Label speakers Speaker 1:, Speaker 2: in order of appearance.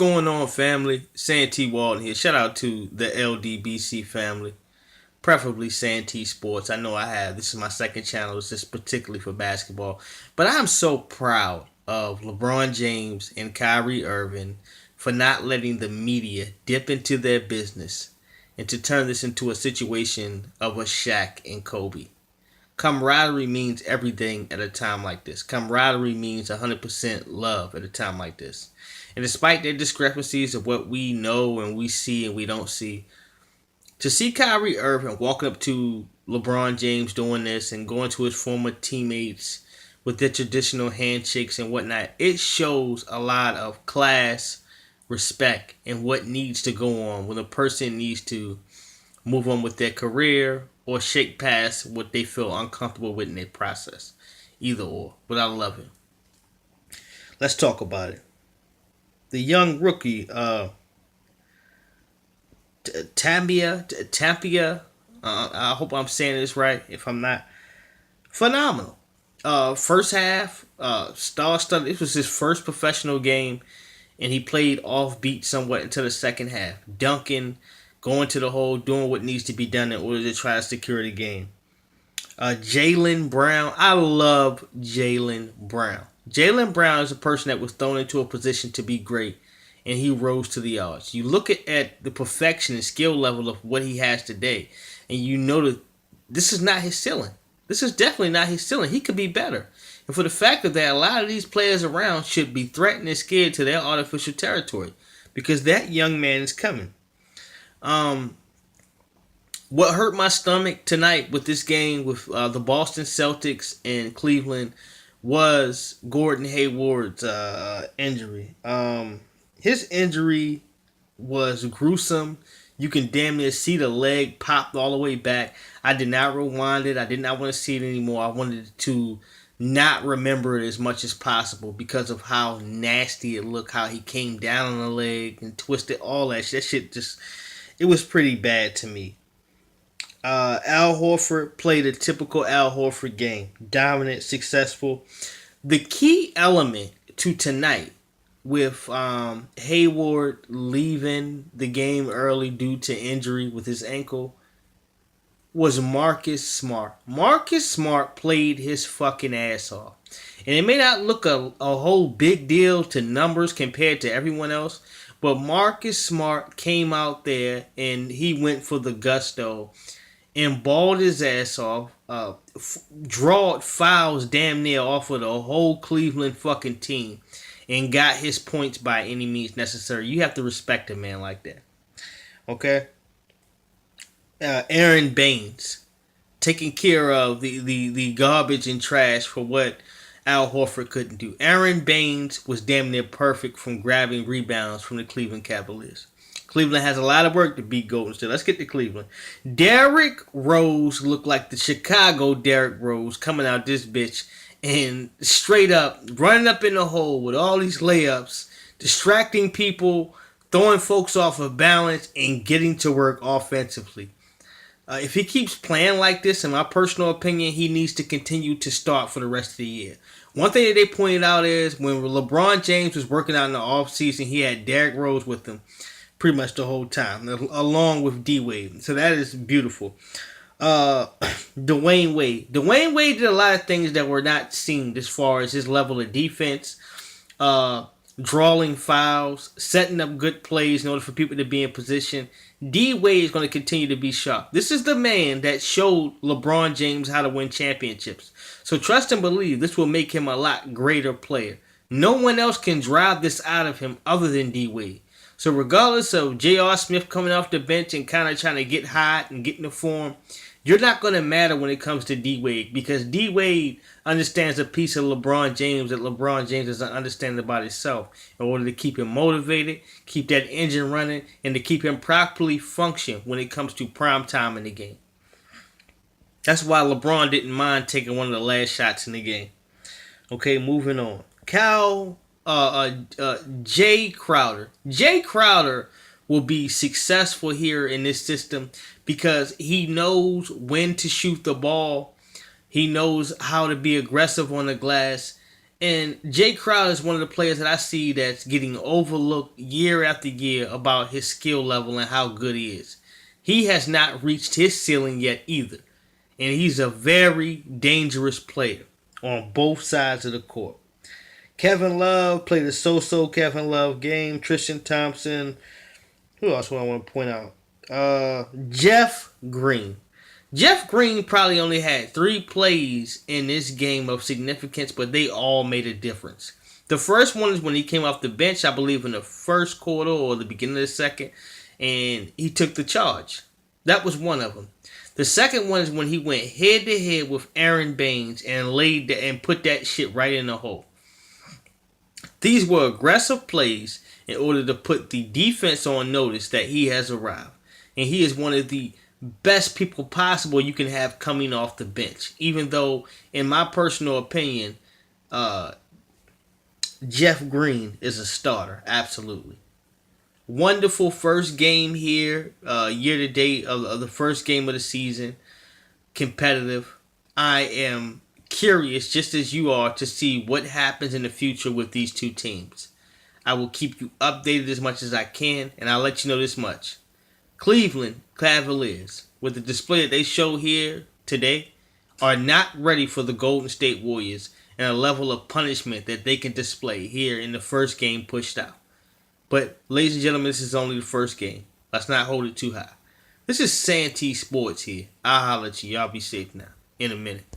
Speaker 1: Going on, family? Santee Walton here. Shout out to the LDBC family, preferably Santee Sports. I know I have. This is my second channel. It's just particularly for basketball. But I'm so proud of LeBron James and Kyrie Irving for not letting the media dip into their business and to turn this into a situation of a Shaq and Kobe. Camaraderie means everything at a time like this. Camaraderie means 100% love at a time like this. And despite their discrepancies of what we know and we see and we don't see, to see Kyrie Irving walking up to LeBron James doing this and going to his former teammates with their traditional handshakes and whatnot, it shows a lot of class, respect, and what needs to go on when a person needs to move on with their career or shake past what they feel uncomfortable with in their process. Either or. But I love it. Let's talk about it. The young rookie, Tampia, I hope I'm saying this right. If I'm not, phenomenal. First half, star-studded. This was his first professional game, and he played off-beat somewhat until the second half. Dunking, going to the hole, doing what needs to be done in order to try to secure the game. Jaylen Brown. I love Jaylen Brown. Jaylen Brown is a person that was thrown into a position to be great, and he rose to the odds. You look at the perfection and skill level of what he has today, and you know that this is not his ceiling. This is definitely not his ceiling. He could be better. And for the fact that a lot of these players around should be threatened and scared to their artificial territory, because that young man is coming. What hurt my stomach tonight with this game with the Boston Celtics and Cleveland was Gordon Hayward's injury. His injury was gruesome. You can damn near see the leg popped all the way back. I did not rewind it. I did not want to see it anymore. I wanted to not remember it as much as possible because of how nasty it looked, how he came down on the leg and twisted all that shit. That shit just, it was pretty bad to me. Al Horford played a typical Al Horford game. Dominant, successful. The key element to tonight with Hayward leaving the game early due to injury with his ankle was Marcus Smart. Marcus Smart played his fucking ass off. And it may not look a whole big deal to numbers compared to everyone else, but Marcus Smart came out there and he went for the gusto and balled his ass off, drawed fouls damn near off of the whole Cleveland fucking team, and got his points by any means necessary. You have to respect a man like that. Okay? Aaron Baines, taking care of the garbage and trash for what Al Horford couldn't do. Aaron Baines was damn near perfect from grabbing rebounds from the Cleveland Cavaliers. Cleveland has a lot of work to beat Golden State. Let's get to Cleveland. Derrick Rose looked like the Chicago Derrick Rose coming out this bitch and straight up running up in the hole with all these layups, distracting people, throwing folks off of balance, and getting to work offensively. If he keeps playing like this, in my personal opinion, he needs to continue to start for the rest of the year. One thing that they pointed out is when LeBron James was working out in the offseason, he had Derrick Rose with him pretty much the whole time, along with D-Wade. So that is beautiful. Dwayne Wade. Dwayne Wade did a lot of things that were not seen as far as his level of defense, drawing fouls, setting up good plays in order for people to be in position. D-Wade is going to continue to be sharp. This is the man that showed LeBron James how to win championships. So trust and believe this will make him a lot greater player. No one else can drive this out of him other than D-Wade. So regardless of J.R. Smith coming off the bench and kind of trying to get hot and get in the form, you're not going to matter when it comes to D-Wade because D-Wade understands a piece of LeBron James that LeBron James doesn't understand about himself in order to keep him motivated, keep that engine running, and to keep him properly function when it comes to prime time in the game. That's why LeBron didn't mind taking one of the last shots in the game. Okay, moving on. Jay Crowder. Jay Crowder will be successful here in this system because he knows when to shoot the ball. He knows how to be aggressive on the glass. And Jay Crowder is one of the players that I see that's getting overlooked year after year about his skill level and how good he is. He has not reached his ceiling yet either. And he's a very dangerous player on both sides of the court. Kevin Love played a so-so Kevin Love game. Tristan Thompson. Who else would I want to point out? Jeff Green. Jeff Green probably only had 3 plays in this game of significance, but they all made a difference. The first one is when he came off the bench, I believe in the first quarter or the beginning of the second, and he took the charge. That was one of them. The second one is when he went head to head with Aaron Baines and put that shit right in the hole. These were aggressive plays in order to put the defense on notice that he has arrived. And he is one of the best people possible you can have coming off the bench. Even though, in my personal opinion, Jeff Green is a starter. Absolutely. Wonderful first game here, year to date of the first game of the season. Competitive. I am curious, just as you are, to see what happens in the future with these two teams. I will keep you updated as much as I can, and I'll let you know this much. Cleveland Cavaliers, with the display that they show here today, are not ready for the Golden State Warriors and a level of punishment that they can display here in the first game pushed out. But, ladies and gentlemen, this is only the first game. Let's not hold it too high. This is Santee Sports here. I'll holler at you. Y'all be safe now. In a minute.